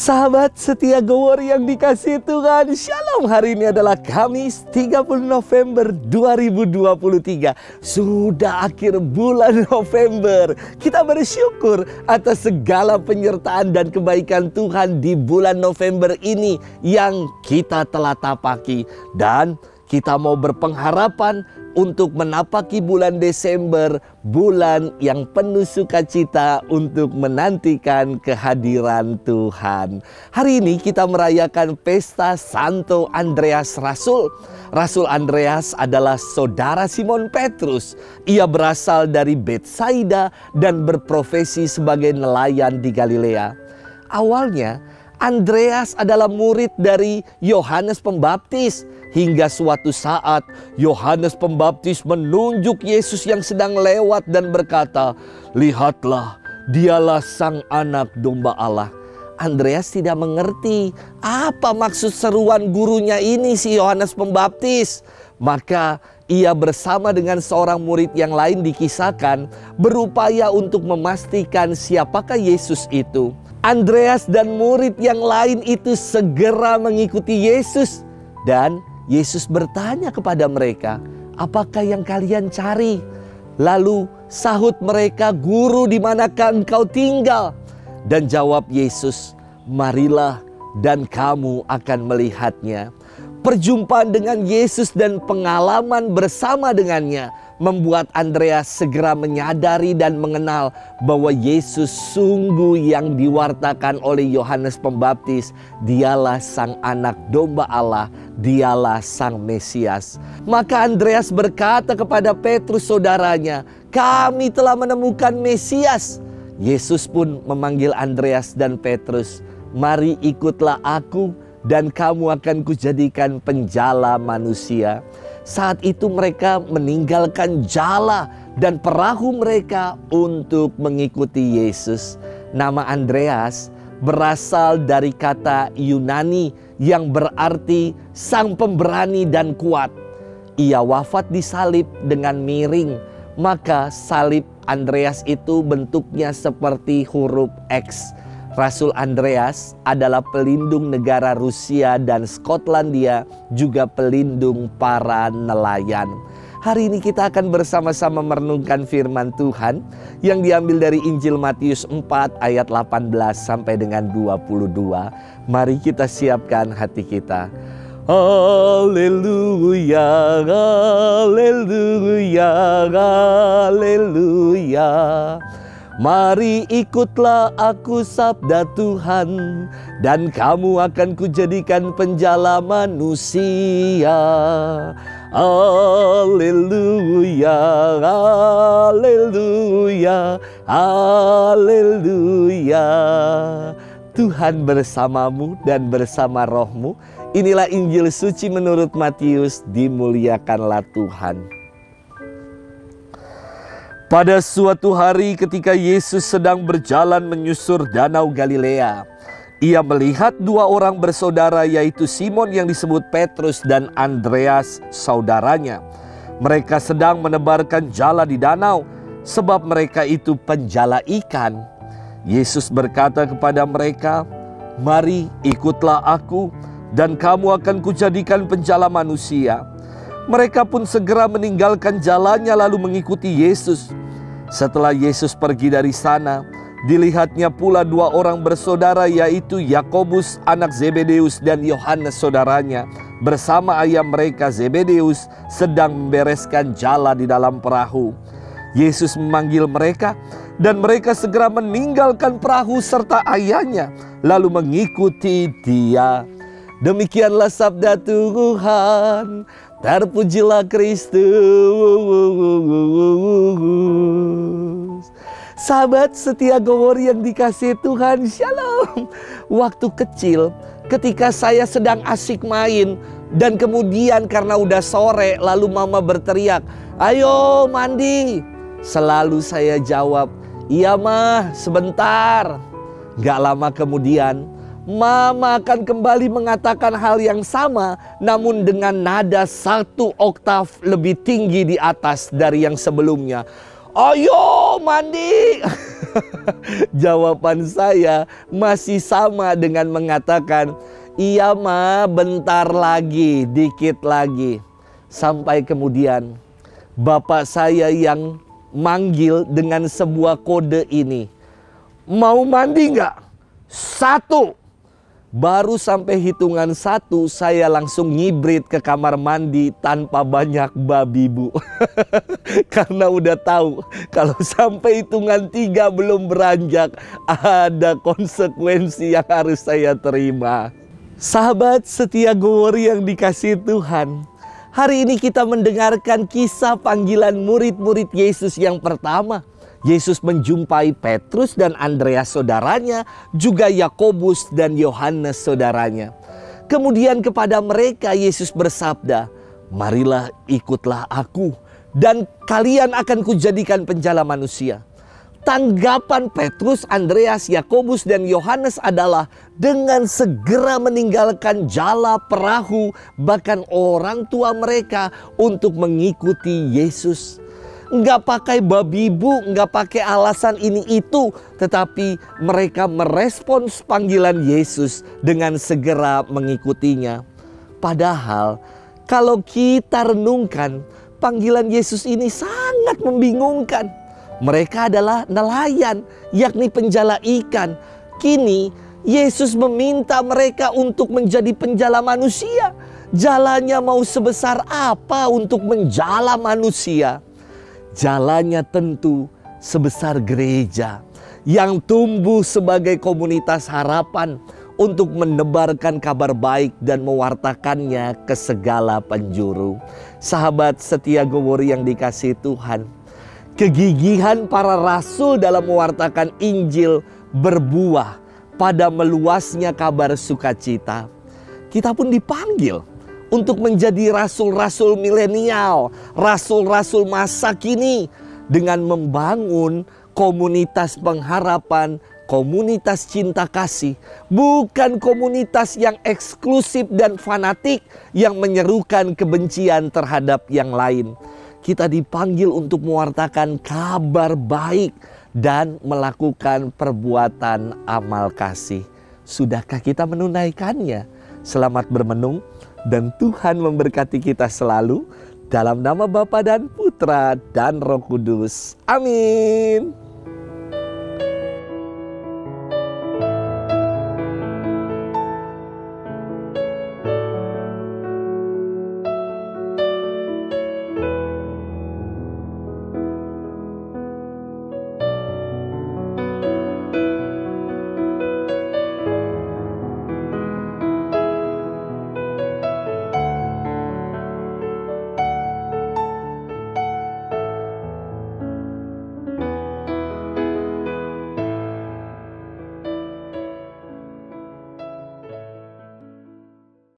Sahabat setia Gowor yang dikasihi Tuhan, Shalom. Hari ini adalah Kamis 30 November 2023. Sudah akhir bulan November. Kita bersyukur atas segala penyertaan dan kebaikan Tuhan di bulan November ini yang kita telah tapaki. Dan kita mau berpengharapan untuk menapaki bulan Desember, bulan yang penuh sukacita untuk menantikan kehadiran Tuhan. Hari ini kita merayakan pesta Santo Andreas Rasul. Rasul Andreas adalah saudara Simon Petrus. Ia berasal dari Betsaida dan berprofesi sebagai nelayan di Galilea. Awalnya, Andreas adalah murid dari Yohanes Pembaptis. Hingga suatu saat Yohanes Pembaptis menunjuk Yesus yang sedang lewat dan berkata, "Lihatlah, dialah sang anak domba Allah." Andreas tidak mengerti apa maksud seruan gurunya ini si Yohanes Pembaptis. Maka ia bersama dengan seorang murid yang lain dikisahkan berupaya untuk memastikan siapakah Yesus itu. Andreas dan murid yang lain itu segera mengikuti Yesus. Dan Yesus bertanya kepada mereka, "Apakah yang kalian cari?" Lalu sahut mereka, "Guru, di manakah engkau tinggal?" Dan jawab Yesus, "Marilah dan kamu akan melihatnya." Perjumpaan dengan Yesus dan pengalaman bersama dengannya membuat Andreas segera menyadari dan mengenal bahwa Yesus sungguh yang diwartakan oleh Yohanes Pembaptis. Dialah sang anak domba Allah, dialah sang Mesias. Maka Andreas berkata kepada Petrus saudaranya, "Kami telah menemukan Mesias." Yesus pun memanggil Andreas dan Petrus, "Mari ikutlah aku dan kamu akan kujadikan penjala manusia." Saat itu mereka meninggalkan jala dan perahu mereka untuk mengikuti Yesus. Nama Andreas berasal dari kata Yunani yang berarti sang pemberani dan kuat. Ia wafat disalib dengan miring, maka salib Andreas itu bentuknya seperti huruf X. Rasul Andreas adalah pelindung negara Rusia dan Skotlandia, juga pelindung para nelayan. Hari ini kita akan bersama-sama merenungkan firman Tuhan yang diambil dari Injil Matius 4 ayat 18 sampai dengan 22. Mari kita siapkan hati kita. Haleluya, haleluya, haleluya. Mari ikutlah aku, sabda Tuhan, dan kamu akan kujadikan penjala manusia. Haleluya, haleluya, haleluya. Tuhan bersamamu dan bersama rohmu. Inilah Injil suci menurut Matius, dimuliakanlah Tuhan. Pada suatu hari ketika Yesus sedang berjalan menyusur danau Galilea, ia melihat dua orang bersaudara, yaitu Simon yang disebut Petrus dan Andreas saudaranya. Mereka sedang menebarkan jala di danau sebab mereka itu penjala ikan. Yesus berkata kepada mereka, "Mari ikutlah aku dan kamu akan kujadikan penjala manusia." Mereka pun segera meninggalkan jalannya lalu mengikuti Yesus. Setelah Yesus pergi dari sana, dilihatnya pula dua orang bersaudara, yaitu Yakobus anak Zebedeus dan Yohanes saudaranya, bersama ayah mereka Zebedeus sedang membereskan jala di dalam perahu. Yesus memanggil mereka dan mereka segera meninggalkan perahu serta ayahnya lalu mengikuti Dia. Demikianlah sabda Tuhan. Terpujilah Kristus. Sahabat setia Gowor yang dikasihi Tuhan, Shalom. Waktu kecil ketika saya sedang asik main dan kemudian karena udah sore lalu mama berteriak, "Ayo mandi." Selalu saya jawab, "Iya mah, sebentar." Gak lama kemudian Mama akan kembali mengatakan hal yang sama, namun dengan nada 1 oktav lebih tinggi di atas dari yang sebelumnya. "Ayo Ayo mandi. Jawaban saya masih sama dengan mengatakan, iya ma, bentar lagi, dikit lagi. Sampai kemudian bapak saya yang manggil dengan sebuah kode ini. Mau mandi nggak? 1. Baru sampai hitungan 1 saya langsung ngibrit ke kamar mandi tanpa banyak babi bu. Karena udah tahu kalau sampai hitungan 3 belum beranjak ada konsekuensi yang harus saya terima. Sahabat setia Go-Worry yang dikasihi Tuhan, hari ini kita mendengarkan kisah panggilan murid-murid Yesus yang pertama. Yesus menjumpai Petrus dan Andreas saudaranya, juga Yakobus dan Yohanes saudaranya. Kemudian kepada mereka Yesus bersabda, marilah ikutlah aku dan kalian akan kujadikan penjala manusia. Tanggapan Petrus, Andreas, Yakobus dan Yohanes adalah dengan segera meninggalkan jala, perahu, bahkan orang tua mereka untuk mengikuti Yesus. Nggak pakai babi bu, nggak pakai alasan ini itu. Tetapi mereka merespons panggilan Yesus dengan segera mengikutinya. Padahal kalau kita renungkan, panggilan Yesus ini sangat membingungkan. Mereka adalah nelayan, yakni penjala ikan. Kini Yesus meminta mereka untuk menjadi penjala manusia. Jalannya mau sebesar apa untuk menjala manusia? Jalannya tentu sebesar gereja yang tumbuh sebagai komunitas harapan untuk menebarkan kabar baik dan mewartakannya ke segala penjuru. Sahabat setia Go-Worry yang dikasihi Tuhan, kegigihan para rasul dalam mewartakan Injil berbuah pada meluasnya kabar sukacita. Kita pun dipanggil untuk menjadi rasul-rasul milenial, rasul-rasul masa kini, dengan membangun komunitas pengharapan, komunitas cinta kasih. Bukan komunitas yang eksklusif dan fanatik yang menyerukan kebencian terhadap yang lain. Kita dipanggil untuk mewartakan kabar baik dan melakukan perbuatan amal kasih. Sudahkah kita menunaikannya? Selamat bermenung. Dan Tuhan memberkati kita selalu dalam nama Bapa dan Putra dan Roh Kudus. Amin.